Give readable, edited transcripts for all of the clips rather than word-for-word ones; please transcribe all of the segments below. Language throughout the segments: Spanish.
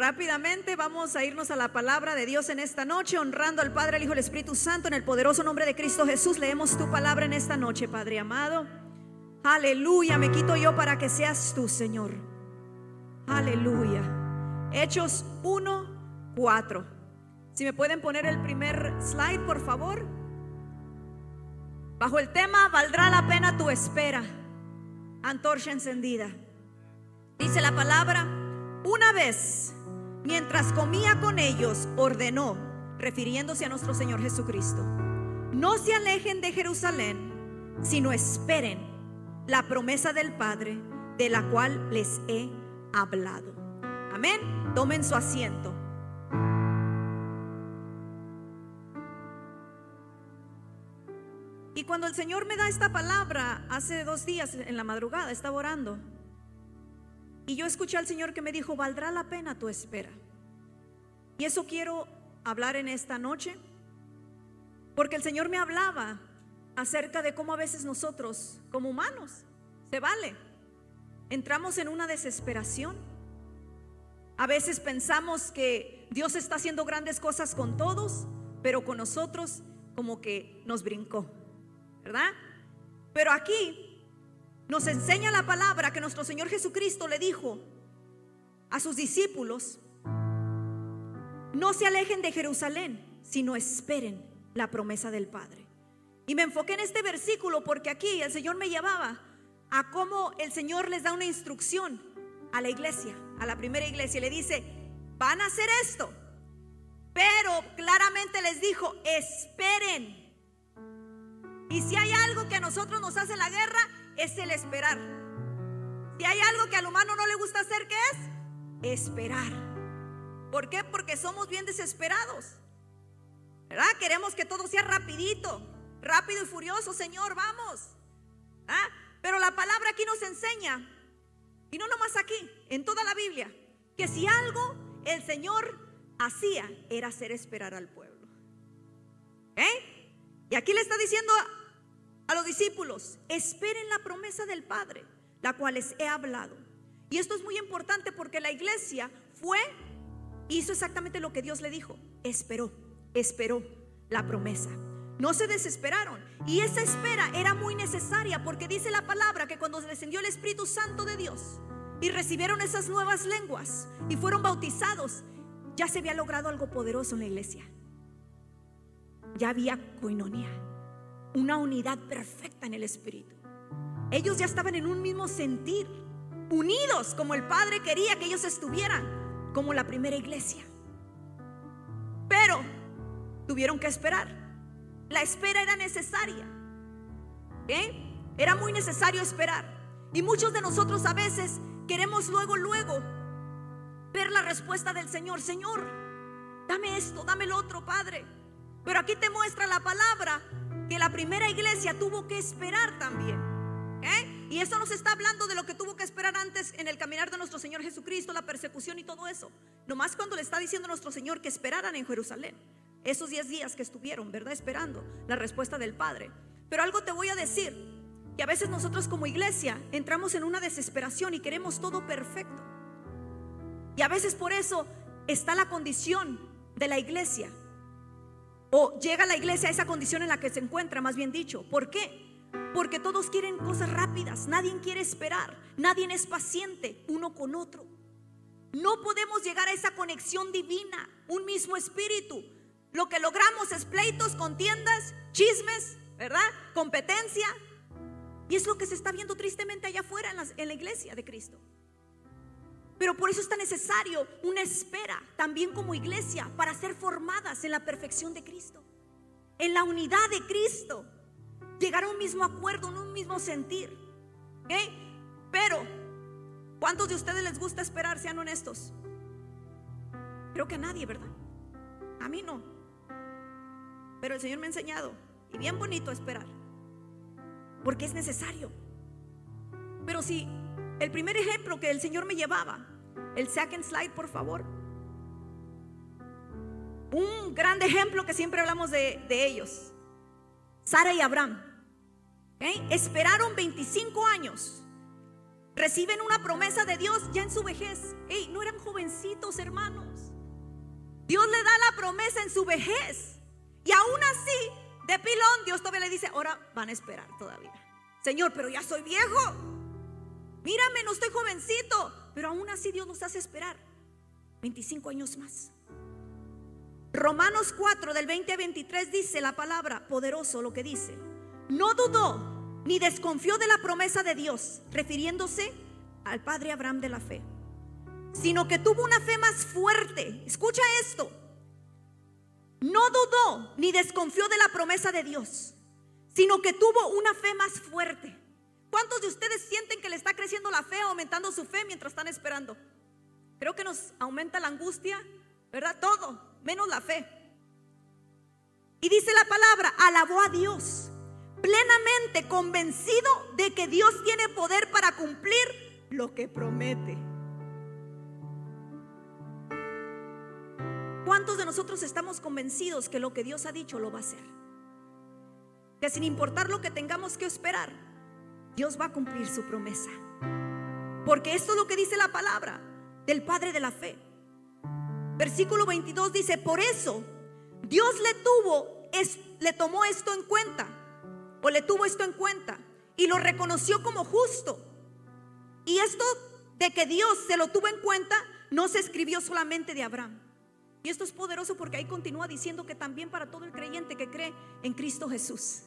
rápidamente vamos a irnos a la palabra de Dios en esta noche, honrando al Padre, al Hijo y al Espíritu Santo, en el poderoso nombre de Cristo Jesús. Leemos tu palabra en esta noche, Padre amado. Aleluya, me quito yo para que seas tú, Señor. Aleluya. Hechos 1:4. Si me pueden poner el primer slide, por favor. Bajo el tema, valdrá la pena tu espera. Antorcha encendida. Dice la palabra: una vez, mientras comía con ellos, ordenó, refiriéndose a nuestro Señor Jesucristo: no se alejen de Jerusalén, sino esperen la promesa del Padre, de la cual les he hablado. Amén. Tomen su asiento. Y cuando el Señor me da esta palabra, hace 2 días en la madrugada estaba orando, y yo escuché al Señor que me dijo: valdrá la pena tu espera. Y eso quiero hablar en esta noche, porque el Señor me hablaba acerca de cómo a veces nosotros, como humanos, se vale, entramos en una desesperación. A veces pensamos que Dios está haciendo grandes cosas con todos, pero con nosotros como que nos brincó, ¿verdad? Pero aquí nos enseña la palabra que nuestro Señor Jesucristo le dijo a sus discípulos: no se alejen de Jerusalén, sino esperen la promesa del Padre. Y me enfoqué en este versículo porque aquí el Señor me llevaba a cómo el Señor les da una instrucción a la iglesia, a la primera iglesia. Le dice: van a hacer esto, pero claramente les dijo: esperen. Y si hay algo que a nosotros nos hace la guerra, es el esperar. Si hay algo que al humano no le gusta hacer, ¿qué es? Esperar. ¿Por qué? Porque somos bien desesperados, ¿verdad? Queremos que todo sea rapidito, rápido y furioso. Señor, vamos. Pero la palabra aquí nos enseña, y no nomás aquí, en toda la Biblia, que si algo el Señor hacía era hacer esperar al pueblo. Y aquí le está diciendo a los discípulos: esperen la promesa del Padre, la cual les he hablado. Y esto es muy importante porque la iglesia hizo exactamente lo que Dios le dijo. Esperó la promesa. No se desesperaron. Y esa espera era muy necesaria, porque dice la palabra que cuando descendió el Espíritu Santo de Dios y recibieron esas nuevas lenguas y fueron bautizados, ya se había logrado algo poderoso en la iglesia. Ya había koinonía, una unidad perfecta en el Espíritu. Ellos ya estaban en un mismo sentir, unidos como el Padre quería que ellos estuvieran, como la primera iglesia. Pero tuvieron que esperar. La espera era necesaria. Era muy necesario esperar. Y muchos de nosotros a veces queremos luego ver la respuesta del Señor. Señor, dame esto, dame lo otro, Padre. Pero aquí te muestra la palabra que la primera iglesia tuvo que esperar también. Y eso nos está hablando de lo que tuvo que esperar antes en el caminar de nuestro Señor Jesucristo, la persecución y todo eso. Nomás cuando le está diciendo a nuestro Señor que esperaran en Jerusalén, esos 10 días que estuvieron, ¿verdad?, esperando la respuesta del Padre. Pero algo te voy a decir, que a veces nosotros como iglesia entramos en una desesperación y queremos todo perfecto. Y a veces por eso está la condición de la iglesia, o llega la iglesia a esa condición en la que se encuentra, más bien dicho. ¿Por qué? Porque todos quieren cosas rápidas. Nadie quiere esperar. Nadie es paciente uno con otro. No podemos llegar a esa conexión divina, un mismo espíritu. Lo que logramos es pleitos, contiendas, chismes, ¿verdad? Competencia. Y es lo que se está viendo tristemente allá afuera en la iglesia de Cristo. Pero por eso está necesario una espera también como iglesia, para ser formadas en la perfección de Cristo, en la unidad de Cristo, llegar a un mismo acuerdo, en un mismo sentir. Pero ¿cuántos de ustedes les gusta esperar? Sean honestos. Creo que a nadie, ¿verdad? A mí no. Pero el Señor me ha enseñado, y bien bonito esperar, porque es necesario. Pero si el primer ejemplo que el Señor me llevaba, el second slide, por favor. Un gran ejemplo que siempre hablamos de ellos, Sara y Abraham. Esperaron 25 años reciben una promesa de Dios ya en su vejez. Ey, no eran jovencitos, hermanos. Dios le da la promesa en su vejez. Y aún así, de pilón, Dios todavía le dice: ahora van a esperar todavía. Señor, pero ya soy viejo. Mírame, no estoy jovencito. Pero aún así Dios nos hace esperar 25 años más. Romanos 4 del 20 a 23 dice la palabra, poderoso lo que dice: no dudó ni desconfió de la promesa de Dios, refiriéndose al padre Abraham de la fe, sino que tuvo una fe más fuerte. Escucha esto: no dudó ni desconfió de la promesa de Dios, sino que tuvo una fe más fuerte. ¿Cuántos de ustedes sienten que le está creciendo la fe, aumentando su fe mientras están esperando? Creo que nos aumenta la angustia, ¿verdad? Todo, menos la fe. Y dice la palabra, alabó a Dios, plenamente convencido de que Dios tiene poder para cumplir lo que promete. ¿Cuántos de nosotros estamos convencidos que lo que Dios ha dicho lo va a hacer? Que sin importar lo que tengamos que esperar, Dios va a cumplir su promesa. Porque esto es lo que dice la palabra del padre de la fe. Versículo 22 dice: por eso Dios le tomó esto en cuenta, o le tuvo esto en cuenta, y lo reconoció como justo. Y esto de que Dios se lo tuvo en cuenta no se escribió solamente de Abraham. Y esto es poderoso porque ahí continúa diciendo que también para todo el creyente que cree en Cristo Jesús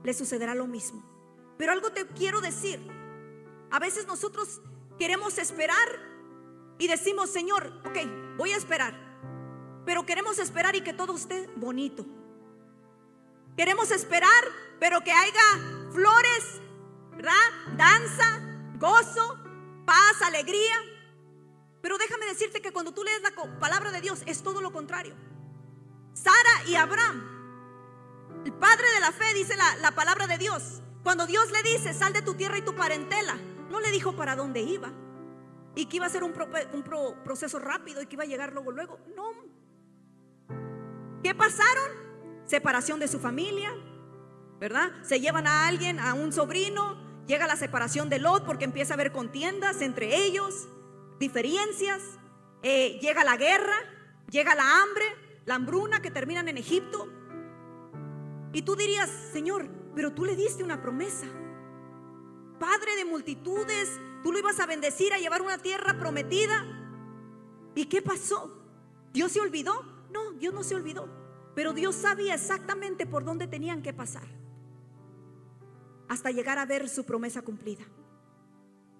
le sucederá lo mismo. Pero algo te quiero decir: a veces nosotros queremos esperar y decimos: Señor, ok, voy a esperar. Pero queremos esperar y que todo esté bonito. Queremos esperar, pero que haya flores, ¿verdad? Danza, gozo, paz, alegría. Pero déjame decirte que cuando tú lees la palabra de Dios es todo lo contrario. Sara y Abraham, el padre de la fe, dice la palabra de Dios, cuando Dios le dice: sal de tu tierra y tu parentela, no le dijo para dónde iba y que iba a ser un proceso rápido y que iba a llegar luego. No. ¿Qué pasaron? Separación de su familia, ¿verdad? Se llevan a alguien, a un sobrino. Llega la separación de Lot porque empieza a haber contiendas entre ellos, diferencias. Llega la guerra, llega la hambre, la hambruna que terminan en Egipto. Y tú dirías: Señor, pero tú le diste una promesa, padre de multitudes, tú lo ibas a bendecir, a llevar una tierra prometida. ¿Y qué pasó? ¿Dios se olvidó? No, Dios no se olvidó, pero Dios sabía exactamente por dónde tenían que pasar hasta llegar a ver su promesa cumplida.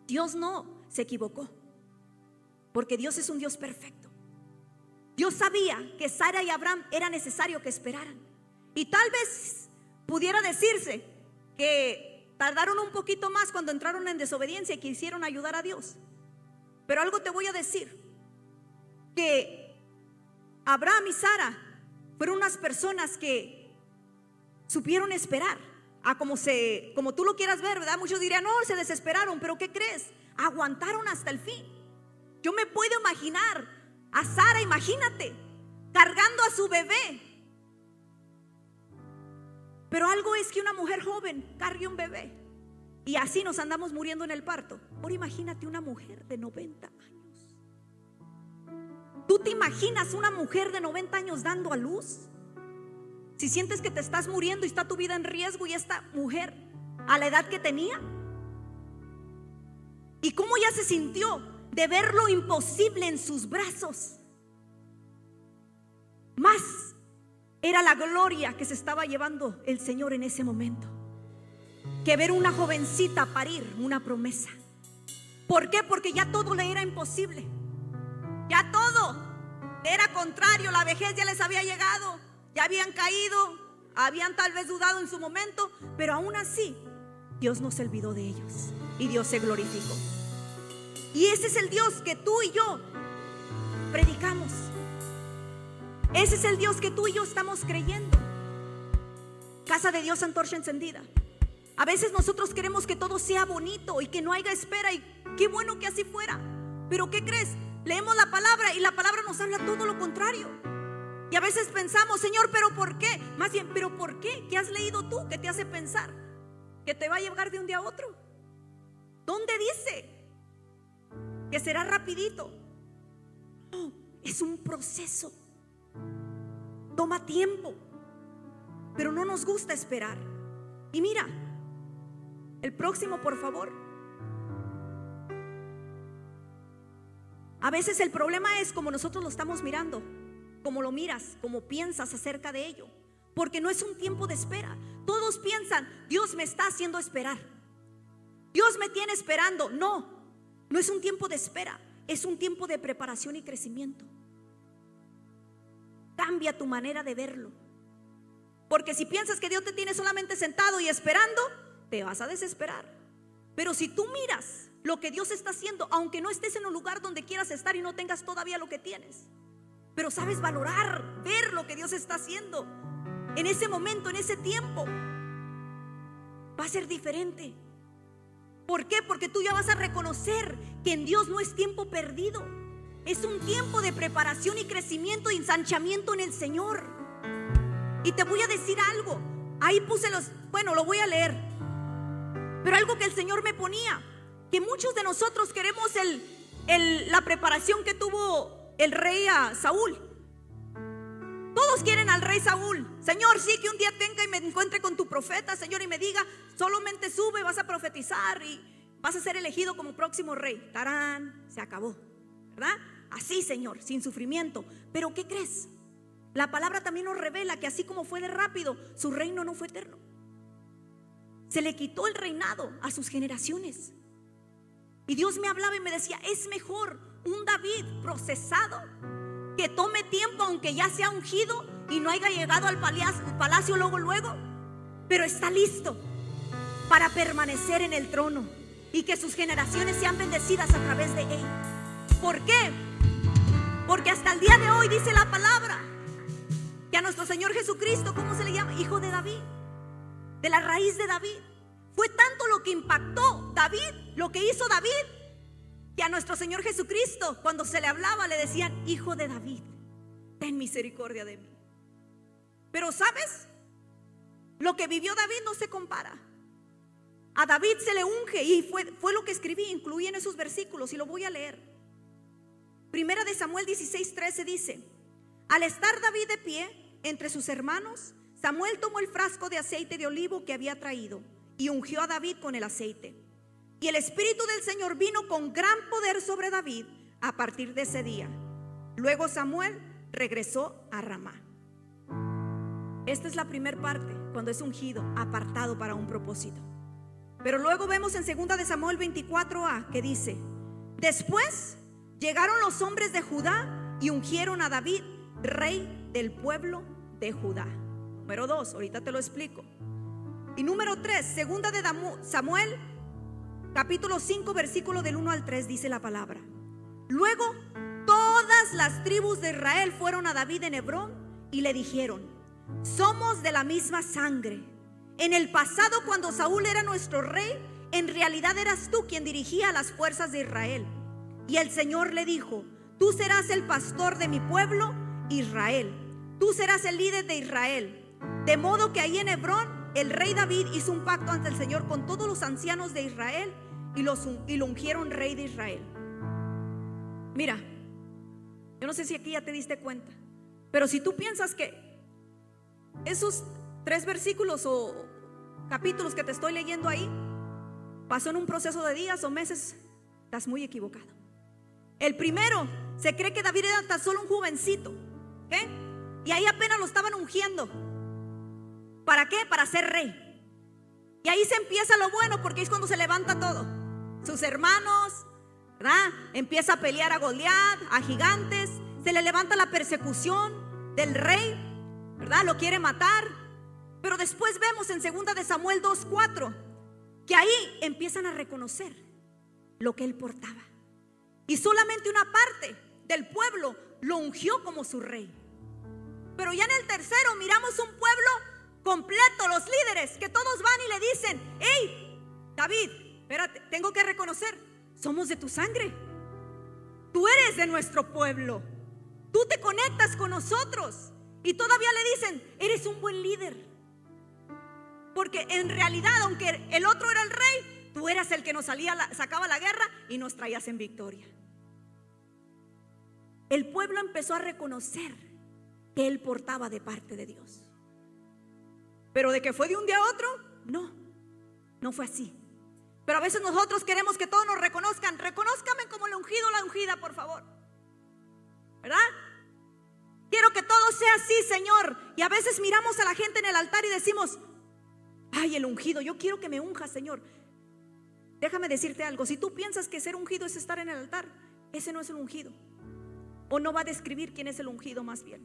Dios no se equivocó, porque Dios es un Dios perfecto. Dios sabía que Sara y Abraham era necesario que esperaran. Y tal vez pudiera decirse que tardaron un poquito más cuando entraron en desobediencia y quisieron ayudar a Dios. Pero algo te voy a decir: que Abraham y Sara fueron unas personas que supieron esperar, como tú lo quieras ver, ¿verdad? Muchos dirían: no, se desesperaron. Pero ¿qué crees? Aguantaron hasta el fin. Yo me puedo imaginar a Sara, imagínate, cargando a su bebé. Pero algo es que una mujer joven cargue un bebé y así nos andamos muriendo en el parto. Ahora imagínate una mujer de 90 años. ¿Tú te imaginas una mujer de 90 años dando a luz? Si sientes que te estás muriendo y está tu vida en riesgo, y esta mujer a la edad que tenía, ¿y cómo ya se sintió de ver lo imposible en sus brazos? Más era la gloria que se estaba llevando el Señor en ese momento que ver una jovencita parir una promesa. ¿Por qué? Porque ya todo le era imposible. Ya todo era contrario. La vejez ya les había llegado, ya habían caído, habían tal vez dudado en su momento, pero aún así Dios no se olvidó de ellos y Dios se glorificó. Y ese es el Dios que tú y yo predicamos. Ese es el Dios que tú y yo estamos creyendo. Casa de Dios, Antorcha Encendida. A veces nosotros queremos que todo sea bonito y que no haya espera, y qué bueno que así fuera. Pero ¿qué crees? Leemos la palabra y la palabra nos habla todo lo contrario. Y a veces pensamos: Señor, ¿pero por qué? Más bien, ¿pero por qué? ¿Qué has leído tú que te hace pensar que te va a llegar de un día a otro? ¿Dónde dice que será rapidito? No, es un proceso. Toma tiempo, pero no nos gusta esperar. Y mira, el próximo, por favor. A veces el problema es como nosotros lo estamos mirando, como lo miras, como piensas acerca de ello. Porque no es un tiempo de espera. Todos piensan, Dios me está haciendo esperar, Dios me tiene esperando. No, no es un tiempo de espera, es un tiempo de preparación y crecimiento. Cambia tu manera de verlo. Porque si piensas que Dios te tiene solamente sentado y esperando, te vas a desesperar. Pero si tú miras lo que Dios está haciendo, aunque no estés en un lugar donde quieras estar y no tengas todavía lo que tienes, pero sabes valorar, ver lo que Dios está haciendo en ese momento, en ese tiempo, va a ser diferente. ¿Por qué? Porque tú ya vas a reconocer que en Dios no es tiempo perdido. Es un tiempo de preparación y crecimiento y ensanchamiento en el Señor. Y te voy a decir algo. Ahí puse lo voy a leer. Pero algo que el Señor me ponía, que muchos de nosotros queremos la preparación que tuvo el rey Saúl. Todos quieren al rey Saúl. Señor, sí, que un día tenga y me encuentre con tu profeta, Señor, y me diga, solamente sube, vas a profetizar y vas a ser elegido como próximo rey. Tarán, se acabó, ¿verdad? Así, Señor, sin sufrimiento. Pero ¿qué crees? La palabra también nos revela que así como fue de rápido, su reino no fue eterno. Se le quitó el reinado a sus generaciones. Y Dios me hablaba y me decía, es mejor un David procesado, que tome tiempo aunque ya sea ungido y no haya llegado al palacio luego, pero está listo para permanecer en el trono y que sus generaciones sean bendecidas a través de él. ¿Por qué? Porque hasta el día de hoy dice la palabra que a nuestro Señor Jesucristo, ¿cómo se le llama? Hijo de David, de la raíz de David. Fue tanto lo que impactó David, lo que hizo David, que a nuestro Señor Jesucristo, cuando se le hablaba, le decían, hijo de David, ten misericordia de mí. Pero ¿sabes? Lo que vivió David no se compara. A David se le unge, y fue lo que escribí, incluí en esos versículos, y lo voy a leer. Primera de Samuel 16:13 dice: al estar David de pie entre sus hermanos, Samuel tomó el frasco de aceite de olivo que había traído y ungió a David con el aceite. Y el Espíritu del Señor vino con gran poder sobre David a partir de ese día. Luego Samuel regresó a Ramá. Esta es la primera parte, cuando es ungido, apartado para un propósito. Pero luego vemos en 2 de Samuel 24a que dice: después llegaron los hombres de Judá y ungieron a David rey del pueblo de Judá. Número 2, ahorita te lo explico. Y número 3, 2 de Samuel capítulo 5 versículo del 1 al 3 dice la palabra: luego todas las tribus de Israel fueron a David en Hebrón y le dijeron: somos de la misma sangre. En el pasado, cuando Saúl era nuestro rey, en realidad eras tú quien dirigía las fuerzas de Israel. Y el Señor le dijo: tú serás el pastor de mi pueblo Israel, tú serás el líder de Israel. De modo que ahí en Hebrón el rey David hizo un pacto ante el Señor con todos los ancianos de Israel y lo ungieron rey de Israel. Mira, yo no sé si aquí ya te diste cuenta, pero si tú piensas que esos 3 versículos o capítulos que te estoy leyendo ahí pasó en un proceso de días o meses, estás muy equivocado. El primero, se cree que David era tan solo un jovencito, ¿okay? Y ahí apenas lo estaban ungiendo. ¿Para qué? Para ser rey. Y ahí se empieza lo bueno, porque es cuando se levanta todo. Sus hermanos, ¿verdad? Empieza a pelear a Goliat, a gigantes. Se le levanta la persecución del rey, ¿verdad? Lo quiere matar. Pero después vemos en 2 de Samuel 2:4 que ahí empiezan a reconocer lo que él portaba. Y solamente una parte del pueblo lo ungió como su rey. Pero ya en el tercero miramos un pueblo completo, los líderes, que todos van y le dicen: hey, David, espérate, tengo que reconocer, somos de tu sangre, tú eres de nuestro pueblo, tú te conectas con nosotros. Y todavía le dicen: eres un buen líder. Porque en realidad, aunque el otro era el rey, tú eras el que nos sacaba la guerra y nos traías en victoria. El pueblo empezó a reconocer que él portaba de parte de Dios. Pero de que fue de un día a otro, no fue así. Pero a veces nosotros queremos que todos nos reconozcan. Reconózcame como el ungido o la ungida, por favor, ¿verdad? Quiero que todo sea así, Señor. Y a veces miramos a la gente en el altar y decimos: ay, el ungido, yo quiero que me unja, Señor. Déjame decirte algo. Si tú piensas que ser ungido es estar en el altar, ese no es el ungido. O no va a describir quién es el ungido, más bien.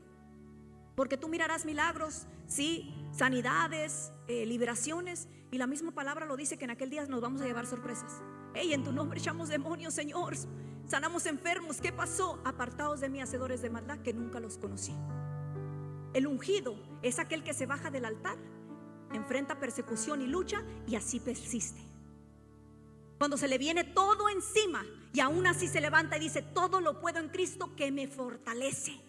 Porque tú mirarás milagros, sí, sanidades, liberaciones, y la misma palabra lo dice que en aquel día nos vamos a llevar sorpresas. Hey, en tu nombre echamos demonios, Señor, sanamos enfermos. ¿Qué pasó? Apartados de mí, hacedores de maldad, que nunca los conocí. El ungido es aquel que se baja del altar, enfrenta persecución y lucha, y así persiste. Cuando se le viene todo encima y aún así se levanta y dice: todo lo puedo en Cristo que me fortalece.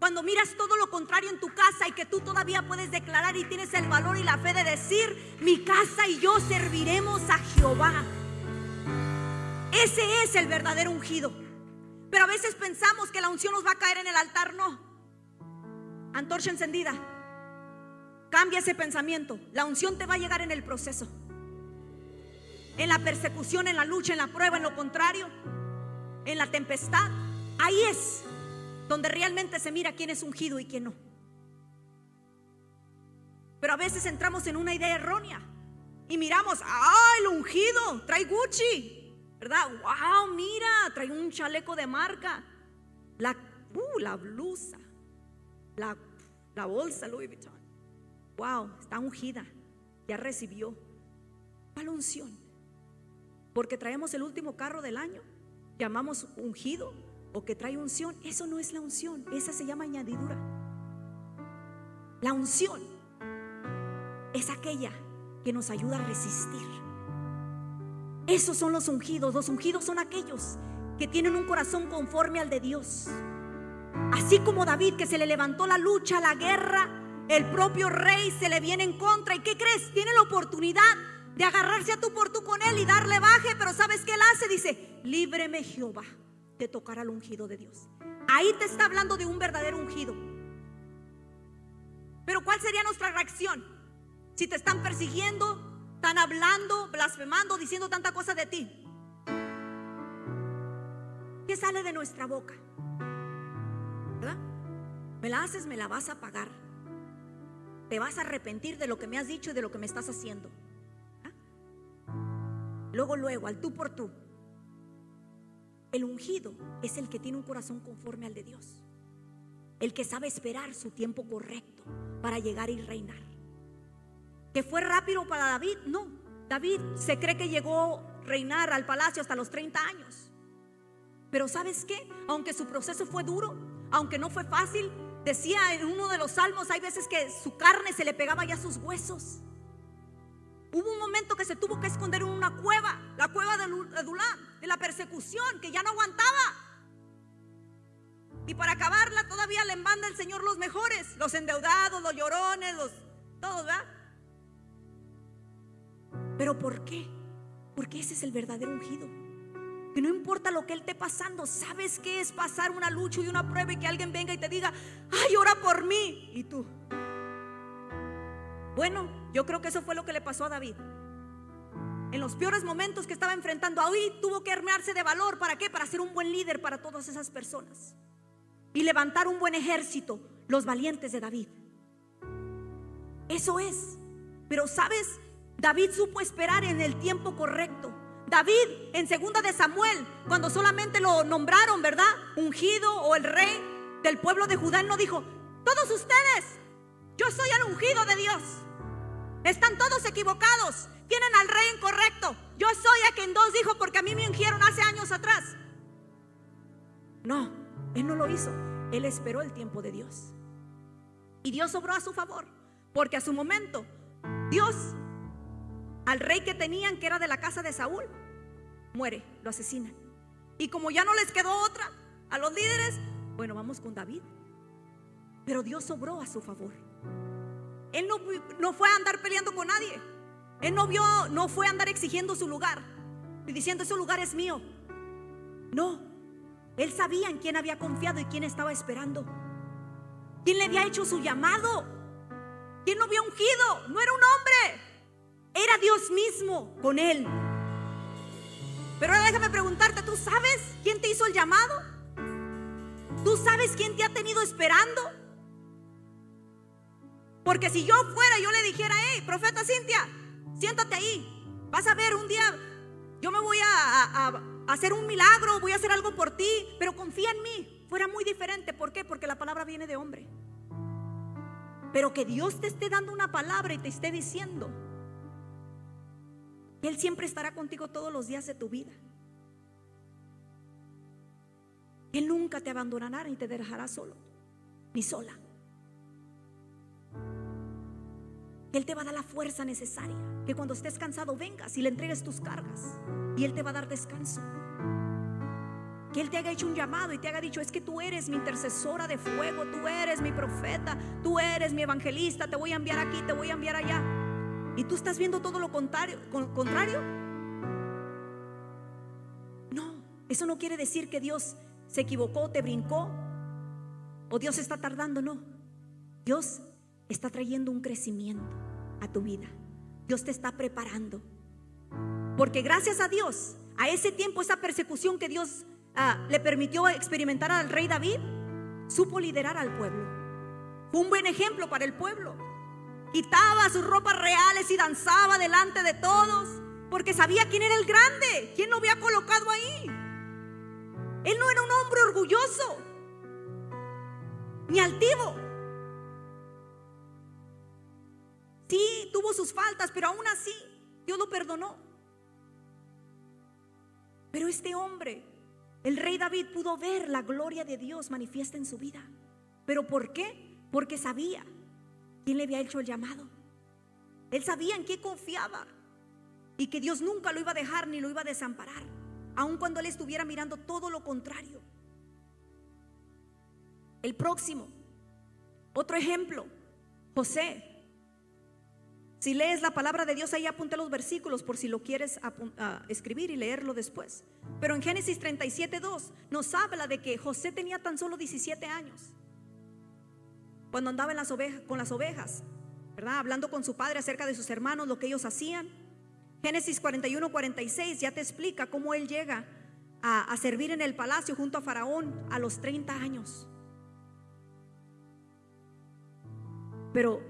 Cuando miras todo lo contrario en tu casa y que tú todavía puedes declarar y tienes el valor y la fe de decir: mi casa y yo serviremos a Jehová. Ese es el verdadero ungido. Pero a veces pensamos que la unción nos va a caer en el altar. No. Antorcha encendida. Cambia ese pensamiento. La unción te va a llegar en el proceso, en la persecución, en la lucha, en la prueba, en lo contrario, en la tempestad. Ahí es donde realmente se mira quién es ungido y quién no. Pero a veces entramos en una idea errónea y miramos: el ungido trae Gucci, ¿verdad? Wow, mira, trae un chaleco de marca, la blusa, la bolsa Louis Vuitton. Wow, está ungida, ya recibió. ¿Cuál unción? Porque traemos el último carro del año, llamamos ungido o que trae unción. Eso no es la unción, esa se llama añadidura. La unción es aquella que nos ayuda a resistir. Esos son los ungidos. Los ungidos son aquellos que tienen un corazón conforme al de Dios. Así como David, que se le levantó la lucha, la guerra, el propio rey se le viene en contra. ¿Y qué crees? Tiene la oportunidad de agarrarse a tú por tú con él y darle baje. Pero ¿sabes qué él hace? Dice: líbreme Jehová de tocar al ungido de Dios. Ahí te está hablando de un verdadero ungido. Pero ¿cuál sería nuestra reacción si te están persiguiendo, están hablando, blasfemando, diciendo tanta cosa de ti? ¿Qué sale de nuestra boca? ¿Verdad? Me la haces, me la vas a pagar. Te vas a arrepentir de lo que me has dicho y de lo que me estás haciendo. Luego, al tú por tú. El ungido es el que tiene un corazón conforme al de Dios, el que sabe esperar su tiempo correcto para llegar y reinar. ¿Que fue rápido para David? No. David se cree que llegó a reinar al palacio hasta los 30 años. Pero ¿sabes qué? Aunque su proceso fue duro, aunque no fue fácil, decía en uno de los salmos, hay veces que su carne se le pegaba ya a sus huesos. Hubo un momento que se tuvo que esconder en una cueva, la cueva de Adulam, de la persecución, que ya no aguantaba. Y para acabarla todavía le manda el Señor los mejores, los endeudados, los llorones, todos, ¿verdad? ¿Pero por qué? Porque ese es el verdadero ungido. Que no importa lo que él esté pasando, ¿sabes qué es pasar una lucha y una prueba y que alguien venga y te diga: ay, ora por mí? Y tú, bueno, yo creo que eso fue lo que le pasó a David. En los peores momentos que estaba enfrentando, ahí tuvo que armarse de valor. ¿Para qué? Para ser un buen líder para todas esas personas y levantar un buen ejército, los valientes de David. Eso es. Pero ¿sabes? David supo esperar en el tiempo correcto. David en 2 de Samuel, cuando solamente lo nombraron, ¿verdad?, ungido o el rey del pueblo de Judá, él no dijo: todos ustedes, yo soy el ungido de Dios. Están todos equivocados, tienen al rey incorrecto. Yo soy a quien Dios dijo, porque a mí me ungieron hace años atrás. No, él no lo hizo. Él esperó el tiempo de Dios. Y Dios obró a su favor, porque a su momento Dios, al rey que tenían, que era de la casa de Saúl, muere, lo asesinan. Y como ya no les quedó otra a los líderes, bueno, vamos con David. Pero Dios obró a su favor. Él no fue a andar peleando con nadie. Él no fue a andar exigiendo su lugar y diciendo ese lugar es mío. No, él sabía en quién había confiado y quién estaba esperando, quién le había hecho su llamado, quién lo había ungido. No era un hombre, era Dios mismo con él. Pero ahora déjame preguntarte, ¿tú sabes quién te hizo el llamado? ¿Tú sabes quién te ha tenido esperando? Porque si yo fuera, yo le dijera: hey, profeta Cintia, siéntate ahí, vas a ver, un día yo me voy a hacer un milagro, voy a hacer algo por ti, pero confía en mí. Fuera muy diferente. ¿Por qué? Porque la palabra viene de hombre. Pero que Dios te esté dando una palabra y te esté diciendo que Él siempre estará contigo todos los días de tu vida, Él nunca te abandonará ni te dejará solo ni sola. Él te va a dar la fuerza necesaria, que cuando estés cansado vengas y le entregues tus cargas, y Él te va a dar descanso. Que Él te haga hecho un llamado y te haga dicho: es que tú eres mi intercesora de fuego, tú eres mi profeta, tú eres mi evangelista, te voy a enviar aquí, te voy a enviar allá. Y tú estás viendo todo lo contrario. No, eso no quiere decir que Dios se equivocó, te brincó, o Dios está tardando. No, Dios está trayendo un crecimiento a tu vida. Dios te está preparando, porque gracias a Dios, a ese tiempo, esa persecución que Dios le permitió experimentar al rey David, supo liderar al pueblo. Fue un buen ejemplo para el pueblo. Quitaba sus ropas reales y danzaba delante de todos, porque sabía quién era el grande, quién lo había colocado ahí. Él no era un hombre orgulloso ni altivo. Sí, tuvo sus faltas, pero aún así Dios lo perdonó. Pero este hombre, el rey David, pudo ver la gloria de Dios manifiesta en su vida. ¿Pero por qué? Porque sabía quién le había hecho el llamado. Él sabía en qué confiaba y que Dios nunca lo iba a dejar ni lo iba a desamparar, aun cuando él estuviera mirando todo lo contrario. El próximo, otro ejemplo, José. Si lees la palabra de Dios, ahí apunta los versículos por si lo quieres escribir y leerlo después. Pero en Génesis 37:2 nos habla de que José tenía tan solo 17 años cuando andaba con las ovejas, ¿verdad? Hablando con su padre acerca de sus hermanos, lo que ellos hacían. Génesis 41:46 ya te explica cómo él llega a servir en el palacio junto a Faraón a los 30 años. Pero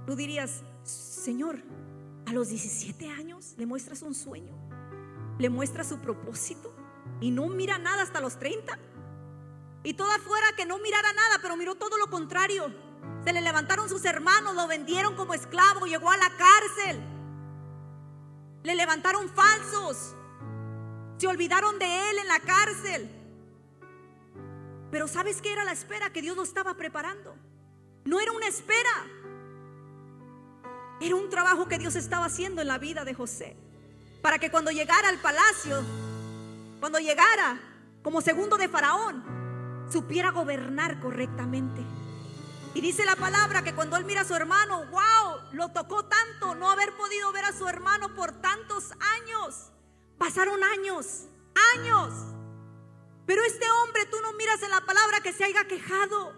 tú dirías: Señor, a los 17 años le muestras un sueño, le muestras su propósito, y no mira nada hasta los 30. Y toda fuera que no mirara nada, pero miró todo lo contrario. Se le levantaron sus hermanos, lo vendieron como esclavo, llegó a la cárcel, le levantaron falsos, se olvidaron de él en la cárcel. Pero ¿sabes qué era la espera que Dios lo estaba preparando? No era una espera, era un trabajo que Dios estaba haciendo en la vida de José, para que cuando llegara al palacio, cuando llegara como segundo de Faraón, supiera gobernar correctamente. Y dice la palabra que cuando él mira a su hermano, wow, lo tocó tanto no haber podido ver a su hermano por tantos años. Pasaron años. Pero este hombre, tú no miras en la palabra que se haya quejado,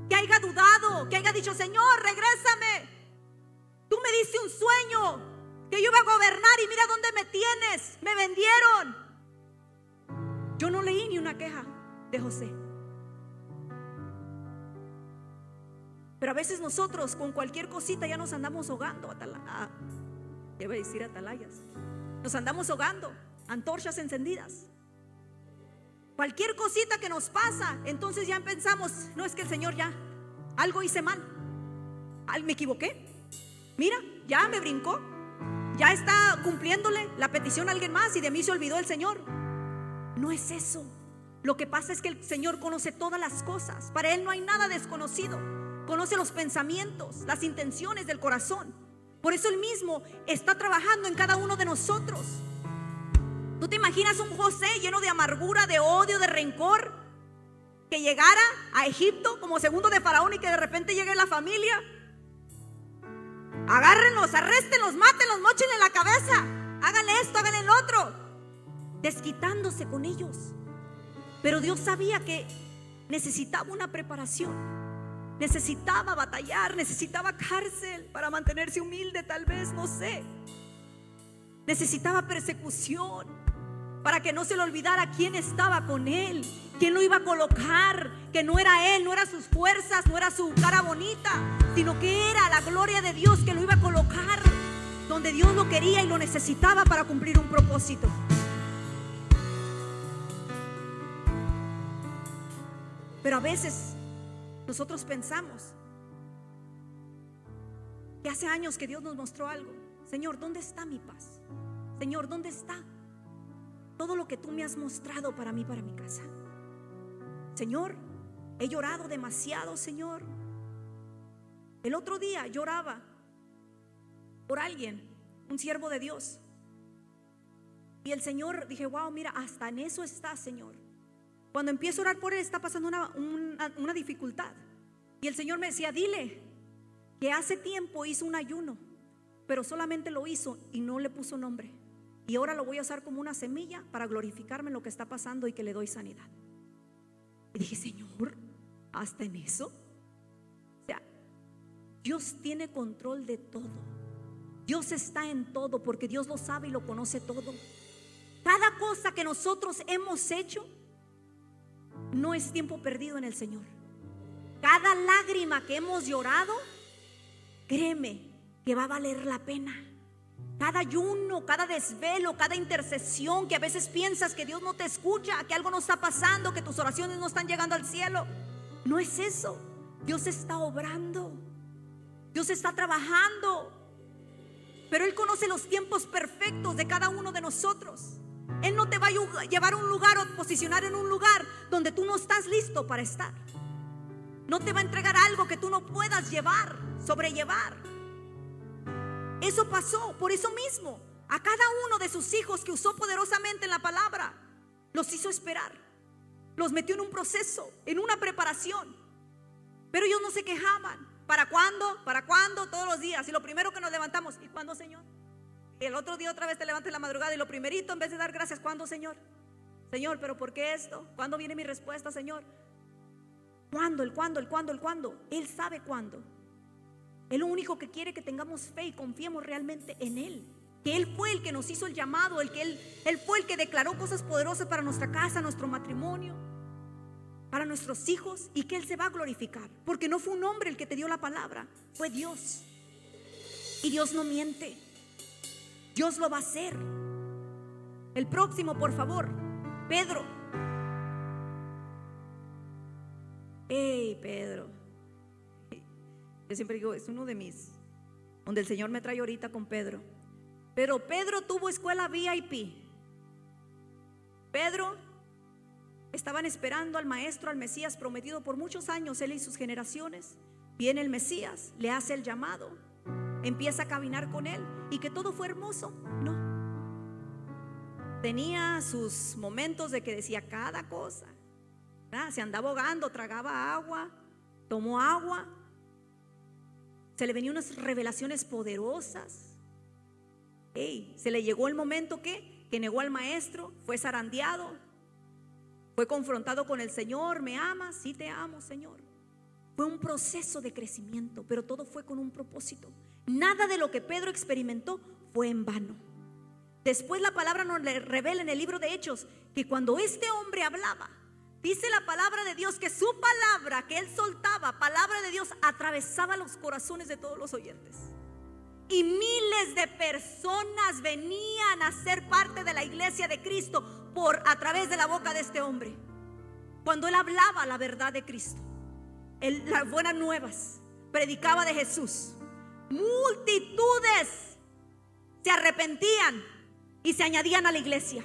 que haya dudado, que haya dicho: Señor, regrésame. Tú me diste un sueño que yo iba a gobernar y mira dónde me tienes, me vendieron. Yo no leí ni una queja de José. Pero a veces nosotros con cualquier cosita ya nos andamos ahogando. Debo decir atalayas. Nos andamos ahogando, antorchas encendidas. Cualquier cosita que nos pasa, entonces ya pensamos: no, es que el Señor ya, algo hice mal, me equivoqué. Mira, ya me brincó, ya está cumpliéndole la petición a alguien más y de mí se olvidó el Señor. No es eso. Lo que pasa es que el Señor conoce todas las cosas. Para Él no hay nada desconocido. Conoce los pensamientos, las intenciones del corazón. Por eso Él mismo está trabajando en cada uno de nosotros. ¿Tú te imaginas un José lleno de amargura, de odio, de rencor, que llegara a Egipto como segundo de Faraón y que de repente llegue la familia? Agárrenlos, arréstenlos, mátenlos, móchenle la cabeza, háganle esto, háganle el otro, desquitándose con ellos. Pero Dios sabía que necesitaba una preparación, necesitaba batallar, necesitaba cárcel para mantenerse humilde, tal vez, no sé. Necesitaba persecución para que no se le olvidara quién estaba con él, quién lo iba a colocar, que no era él, no era sus fuerzas, no era su cara bonita, sino que era la gloria de Dios que lo iba a colocar donde Dios lo quería y lo necesitaba para cumplir un propósito. Pero a veces nosotros pensamos que hace años que Dios nos mostró algo. Señor, ¿dónde está mi paz? Señor, ¿dónde está todo lo que tú me has mostrado para mí, para mi casa? Señor, he llorado demasiado, Señor. El otro día lloraba por alguien, un siervo de Dios, y el Señor, dije, wow, mira, hasta en eso está, Señor. Cuando empiezo a orar por él, está pasando una dificultad, y el Señor me decía, dile que hace tiempo hizo un ayuno, pero solamente lo hizo y no le puso nombre, y ahora lo voy a usar como una semilla para glorificarme en lo que está pasando y que le doy sanidad. Y dije, Señor, hasta en eso. O sea, Dios tiene control de todo. Dios está en todo, porque Dios lo sabe y lo conoce todo. Cada cosa que nosotros hemos hecho no es tiempo perdido en el Señor. Cada lágrima que hemos llorado, créeme que va a valer la pena. Cada ayuno, cada desvelo, cada intercesión que a veces piensas que Dios no te escucha, que algo no está pasando, que tus oraciones no están llegando al cielo. No es eso. Dios está obrando, Dios está trabajando, pero Él conoce los tiempos perfectos de cada uno de nosotros. Él no te va a llevar a un lugar o posicionar en un lugar donde tú no estás listo para estar. No te va a entregar algo que tú no puedas sobrellevar. Eso pasó, por eso mismo a cada uno de sus hijos que usó poderosamente en la palabra, los hizo esperar, los metió en un proceso, en una preparación. Pero ellos no se quejaban. ¿Para cuándo? ¿Para cuándo? Todos los días. Y lo primero que nos levantamos, ¿y cuándo, Señor? Y el otro día otra vez te levantas en la madrugada, y lo primerito, en vez de dar gracias, ¿cuándo, Señor? Señor, ¿pero por qué esto? ¿Cuándo viene mi respuesta, Señor? ¿Cuándo? ¿El cuándo? ¿El cuándo? ¿El cuándo? Él sabe cuándo. Él lo único que quiere que tengamos fe y confiemos realmente en Él, que Él fue el que nos hizo el llamado, Él fue el que declaró cosas poderosas para nuestra casa, nuestro matrimonio, para nuestros hijos, y que Él se va a glorificar, porque no fue un hombre el que te dio la palabra, fue Dios. Y Dios no miente, Dios lo va a hacer. El próximo, por favor, Pedro. Pedro, yo siempre digo, es uno de mis, donde el Señor me trae ahorita con Pedro. Pero Pedro tuvo escuela VIP. Pedro, estaban esperando al maestro, al Mesías prometido por muchos años, él y sus generaciones. Viene el Mesías, le hace el llamado, empieza a caminar con él. ¿Y que todo fue hermoso? No. Tenía sus momentos de que decía cada cosa. Se andaba ahogando, tragaba agua, tomó agua. Se le venían unas revelaciones poderosas. Se le llegó el momento que negó al maestro, fue zarandeado, fue confrontado con el Señor. ¿Me amas? Sí, te amo, Señor. Fue un proceso de crecimiento, pero todo fue con un propósito. Nada de lo que Pedro experimentó fue en vano. Después la palabra nos revela en el libro de Hechos que cuando este hombre hablaba, dice la palabra de Dios que su palabra que él soltaba, palabra de Dios, atravesaba los corazones de todos los oyentes. Y miles de personas venían a ser parte de la iglesia de Cristo a través de la boca de este hombre. Cuando él hablaba la verdad de Cristo, las buenas nuevas, predicaba de Jesús, multitudes se arrepentían y se añadían a la iglesia.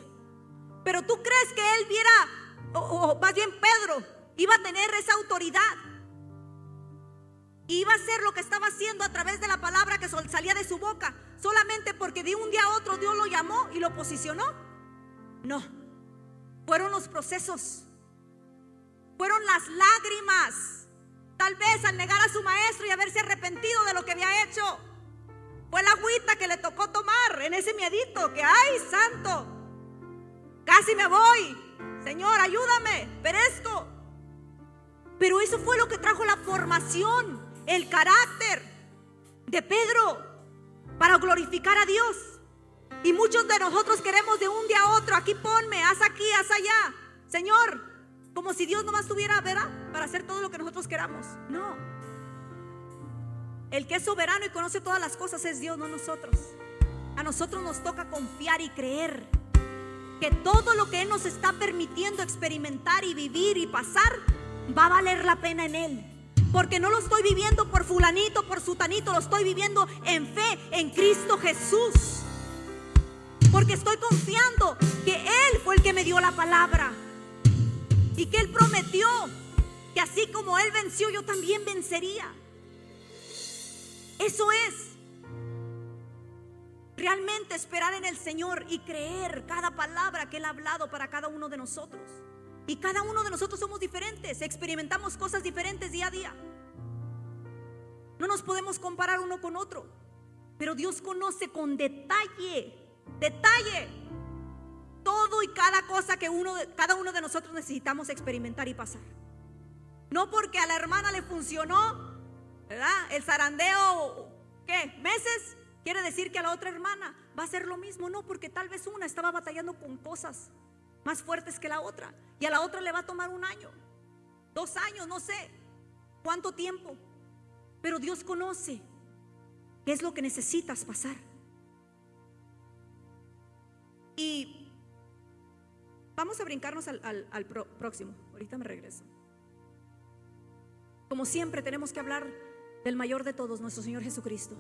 Pero tú crees que él viera, o más bien Pedro, iba a tener esa autoridad, iba a hacer lo que estaba haciendo a través de la palabra que salía de su boca, solamente porque de un día a otro Dios lo llamó y lo posicionó? No, fueron los procesos, fueron las lágrimas, tal vez al negar a su maestro y haberse arrepentido de lo que había hecho. fue la agüita que le tocó tomar en ese miedito, que ay, santo, casi me voy, Señor, ayúdame, perezco. Pero eso fue lo que trajo la formación, el carácter de Pedro para glorificar a Dios. Y muchos de nosotros queremos de un día a otro, aquí ponme, haz aquí, haz allá, Señor, como si Dios nomás tuviera, ¿verdad?, para hacer todo lo que nosotros queramos. No, el que es soberano y conoce todas las cosas es Dios, no nosotros. A nosotros nos toca confiar y creer que todo lo que Él nos está permitiendo experimentar y vivir y pasar va a valer la pena en Él. Porque no lo estoy viviendo por fulanito, por sutanito, lo estoy viviendo en fe en Cristo Jesús. Porque estoy confiando que Él fue el que me dio la palabra y que Él prometió que así como Él venció, yo también vencería. Eso es realmente esperar en el Señor y creer cada palabra que Él ha hablado para cada uno de nosotros. Y cada uno de nosotros somos diferentes, experimentamos cosas diferentes día a día. No nos podemos comparar uno con otro, pero Dios conoce con detalle todo y cada cosa que cada uno de nosotros necesitamos experimentar y pasar. No porque a la hermana le funcionó, ¿verdad?, el zarandeo, ¿qué? Meses, quiere decir que a la otra hermana va a ser lo mismo. No, porque tal vez una estaba batallando con cosas más fuertes que la otra, y a la otra le va a tomar 1 año, 2 años, no sé cuánto tiempo. Pero Dios conoce qué es lo que necesitas pasar. Y vamos a brincarnos al próximo. Ahorita me regreso. Como siempre tenemos que hablar del mayor de todos, nuestro Señor Jesucristo.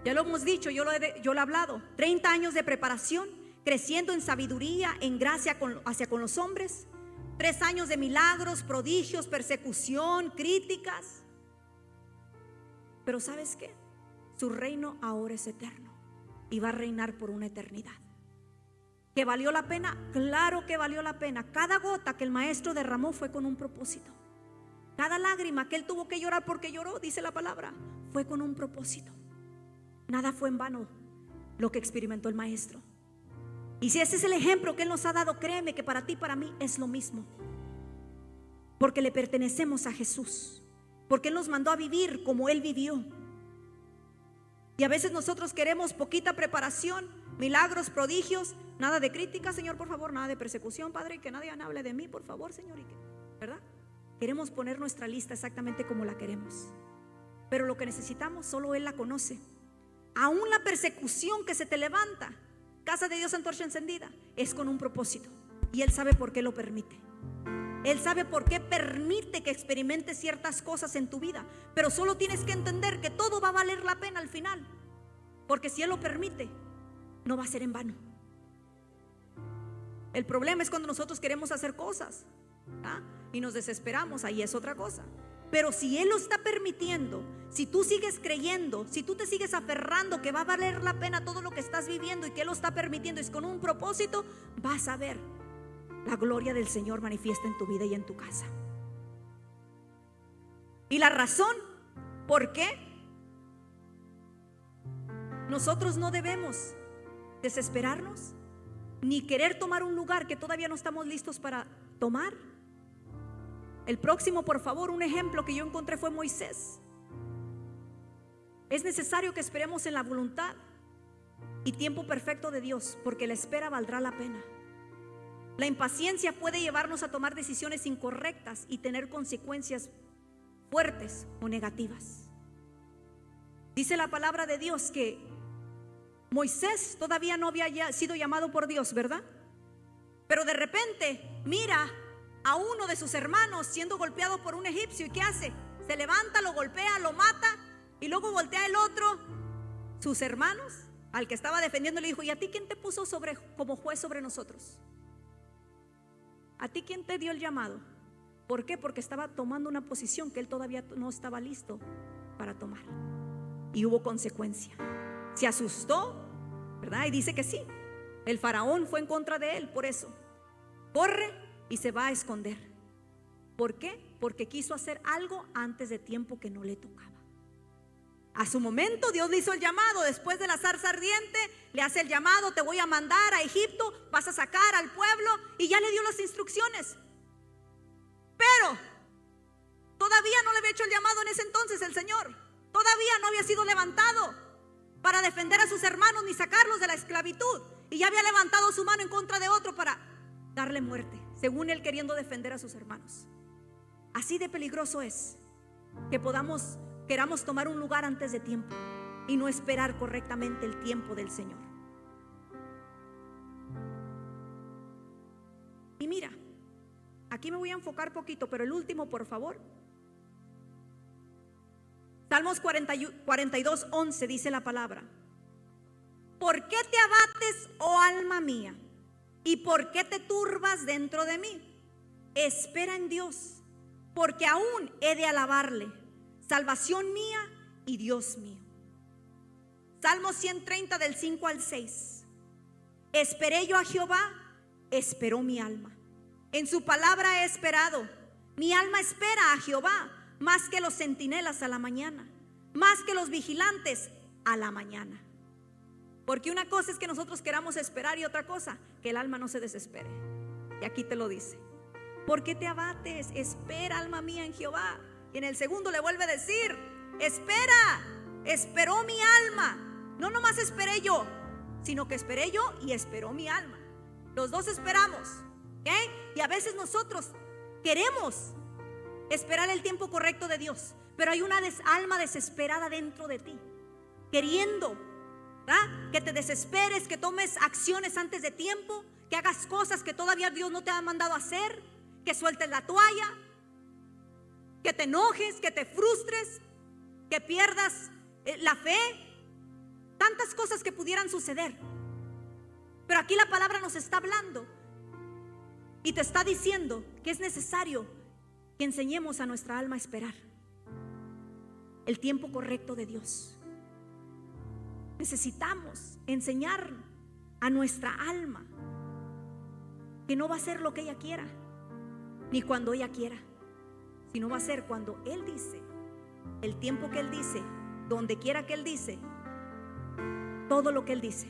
Ya lo hemos dicho, yo lo he hablado. 30 años de preparación, creciendo en sabiduría, en gracia hacia con los hombres. 3 años de milagros, prodigios, persecución, críticas. Pero ¿sabes qué? Su reino ahora es eterno y va a reinar por una eternidad. ¿Que valió la pena? Claro que valió la pena. Cada gota que el maestro derramó fue con un propósito. Cada lágrima que él tuvo que llorar porque lloró, dice la palabra, fue con un propósito. Nada fue en vano lo que experimentó el maestro. Y si ese es el ejemplo que él nos ha dado, créeme que para ti y para mí es lo mismo. Porque le pertenecemos a Jesús. Porque él nos mandó a vivir como él vivió. Y a veces nosotros queremos poquita preparación, milagros, prodigios, nada de crítica, Señor, por favor, nada de persecución, Padre, que nadie hable de mí, por favor, Señor, ¿verdad? Queremos poner nuestra lista exactamente como la queremos. Pero lo que necesitamos, solo Él la conoce. Aún la persecución que se te levanta, Casa de Dios Antorcha Encendida, es con un propósito. Y Él sabe por qué lo permite. Él sabe por qué permite que experimentes ciertas cosas en tu vida. Pero solo tienes que entender que todo va a valer la pena al final. Porque si Él lo permite, no va a ser en vano. El problema es cuando nosotros queremos hacer cosas, ¿ah?, y nos desesperamos, ahí es otra cosa. Pero si Él lo está permitiendo, si tú sigues creyendo, si tú te sigues aferrando que va a valer la pena todo lo que estás viviendo y que Él lo está permitiendo es con un propósito, vas a ver la gloria del Señor manifiesta en tu vida y en tu casa. Y la razón por qué nosotros no debemos desesperarnos ni querer tomar un lugar que todavía no estamos listos para tomar. El próximo, por favor, un ejemplo que yo encontré fue Moisés. Es necesario que esperemos en la voluntad y tiempo perfecto de Dios, porque la espera valdrá la pena. La impaciencia puede llevarnos a tomar decisiones incorrectas y tener consecuencias fuertes o negativas. Dice la palabra de Dios que Moisés todavía no había sido llamado por Dios, ¿verdad? Pero de repente mira a uno de sus hermanos siendo golpeado por un egipcio. ¿Y qué hace? Se levanta, lo golpea, lo mata. Y luego voltea el otro, sus hermanos, al que estaba defendiendo, le dijo: ¿y a ti quién te puso como juez sobre nosotros? ¿A ti quién te dio el llamado? ¿Por qué? Porque estaba tomando una posición que él todavía no estaba listo para tomar. Y hubo consecuencia. Se asustó, ¿verdad? Y dice que sí, el faraón fue en contra de él. Por eso corre y se va a esconder. ¿Por qué? Porque quiso hacer algo antes de tiempo que no le tocaba. A su momento Dios le hizo el llamado. Después de la zarza ardiente, le hace el llamado: te voy a mandar a Egipto, vas a sacar al pueblo, y ya le dio las instrucciones. Pero todavía no le había hecho el llamado en ese entonces el Señor. Todavía no había sido levantado para defender a sus hermanos ni sacarlos de la esclavitud, y ya había levantado su mano en contra de otro para darle muerte, según él queriendo defender a sus hermanos. Así de peligroso es que queramos tomar un lugar antes de tiempo y no esperar correctamente el tiempo del Señor. Y mira, aquí me voy a enfocar poquito, pero el último, por favor. Salmos 42:11 dice la palabra: ¿por qué te abates, oh alma mía? ¿Y por qué te turbas dentro de mí? Espera en Dios, porque aún he de alabarle, salvación mía y Dios mío. Salmos 130 del 5 al 6. Esperé yo a Jehová, esperó mi alma. En su palabra he esperado. Mi alma espera a Jehová, más que los centinelas a la mañana, más que los vigilantes a la mañana. Porque una cosa es que nosotros queramos esperar, y otra cosa, que el alma no se desespere. Y aquí te lo dice: ¿por qué te abates? Espera, alma mía, en Jehová. Y en el segundo le vuelve a decir: espera, esperó mi alma. No nomás esperé yo, sino que esperé yo y esperó mi alma. Los dos esperamos, ¿ok? Y a veces nosotros queremos esperar el tiempo correcto de Dios, pero hay una alma desesperada dentro de ti, queriendo, ¿verdad?, que te desesperes, que tomes acciones antes de tiempo, que hagas cosas que todavía Dios no te ha mandado a hacer, que sueltes la toalla, que te enojes, que te frustres, que pierdas la fe. Tantas cosas que pudieran suceder. Pero aquí la palabra nos está hablando y te está diciendo que es necesario que enseñemos a nuestra alma a esperar el tiempo correcto de Dios. Necesitamos enseñar a nuestra alma que no va a ser lo que ella quiera, ni cuando ella quiera, sino va a ser cuando Él dice, el tiempo que Él dice, donde quiera que Él dice, todo lo que Él dice,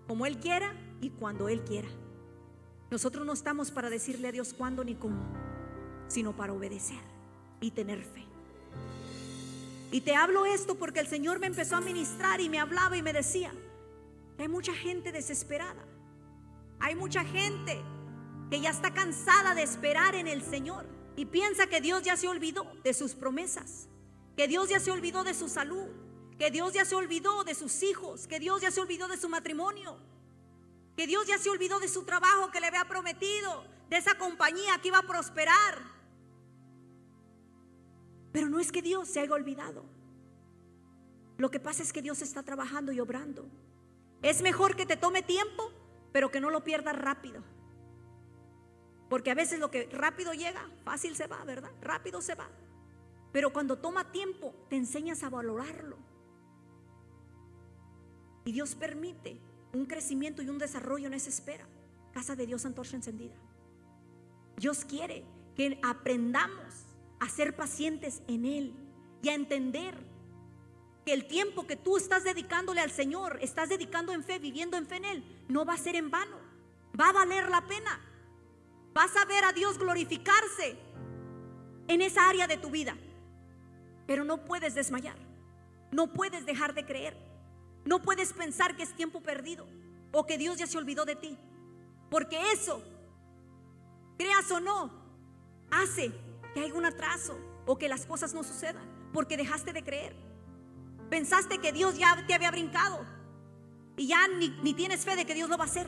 como Él quiera y cuando Él quiera. Nosotros no estamos para decirle a Dios cuándo ni cómo, sino para obedecer y tener fe. Y te hablo esto porque el Señor me empezó a ministrar y me hablaba y me decía: hay mucha gente desesperada, hay mucha gente que ya está cansada de esperar en el Señor y piensa que Dios ya se olvidó de sus promesas, que Dios ya se olvidó de su salud, que Dios ya se olvidó de sus hijos, que Dios ya se olvidó de su matrimonio, que Dios ya se olvidó de su trabajo que le había prometido, de esa compañía que iba a prosperar. Pero no es que Dios se haya olvidado. Lo que pasa es que Dios está trabajando y obrando. Es mejor que te tome tiempo, pero que no lo pierdas rápido. Porque a veces lo que rápido llega, fácil se va, ¿verdad? Rápido se va. Pero cuando toma tiempo, te enseñas a valorarlo. Y Dios permite un crecimiento y un desarrollo en esa espera. Casa de Dios, antorcha encendida. Dios quiere que aprendamos a ser pacientes en Él y a entender que el tiempo que tú estás dedicándole al Señor, estás dedicando en fe, viviendo en fe en Él, no va a ser en vano, va a valer la pena. Vas a ver a Dios glorificarse en esa área de tu vida. Pero no puedes desmayar, no puedes dejar de creer, no puedes pensar que es tiempo perdido o que Dios ya se olvidó de ti, porque eso, creas o no, hace que haya un atraso o que las cosas no sucedan, porque dejaste de creer. Pensaste que Dios ya te había brincado y ya ni tienes fe de que Dios lo va a hacer.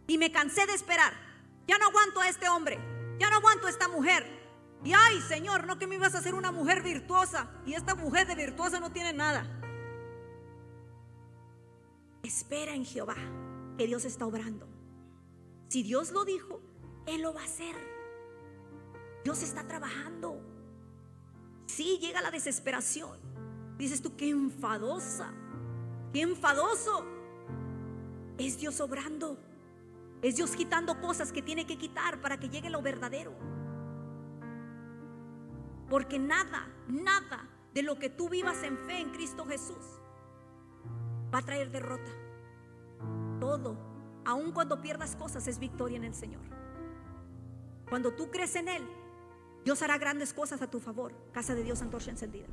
Y me cansé de esperar. Ya no aguanto a este hombre, ya no aguanto a esta mujer. Y ay, Señor, no que me ibas a hacer una mujer virtuosa, y esta mujer de virtuosa no tiene nada. Espera en Jehová, que Dios está obrando. Si Dios lo dijo, Él lo va a hacer. Dios está trabajando. Sí, llega la desesperación. Dices tú: qué enfadosa, qué enfadoso. Es Dios obrando. Es Dios quitando cosas que tiene que quitar para que llegue lo verdadero. Porque nada de lo que tú vivas en fe en Cristo Jesús, va a traer derrota. Todo, aun cuando pierdas cosas, es victoria en el Señor. Cuando tú crees en Él, Dios hará grandes cosas a tu favor. Casa de Dios, antorcha encendida.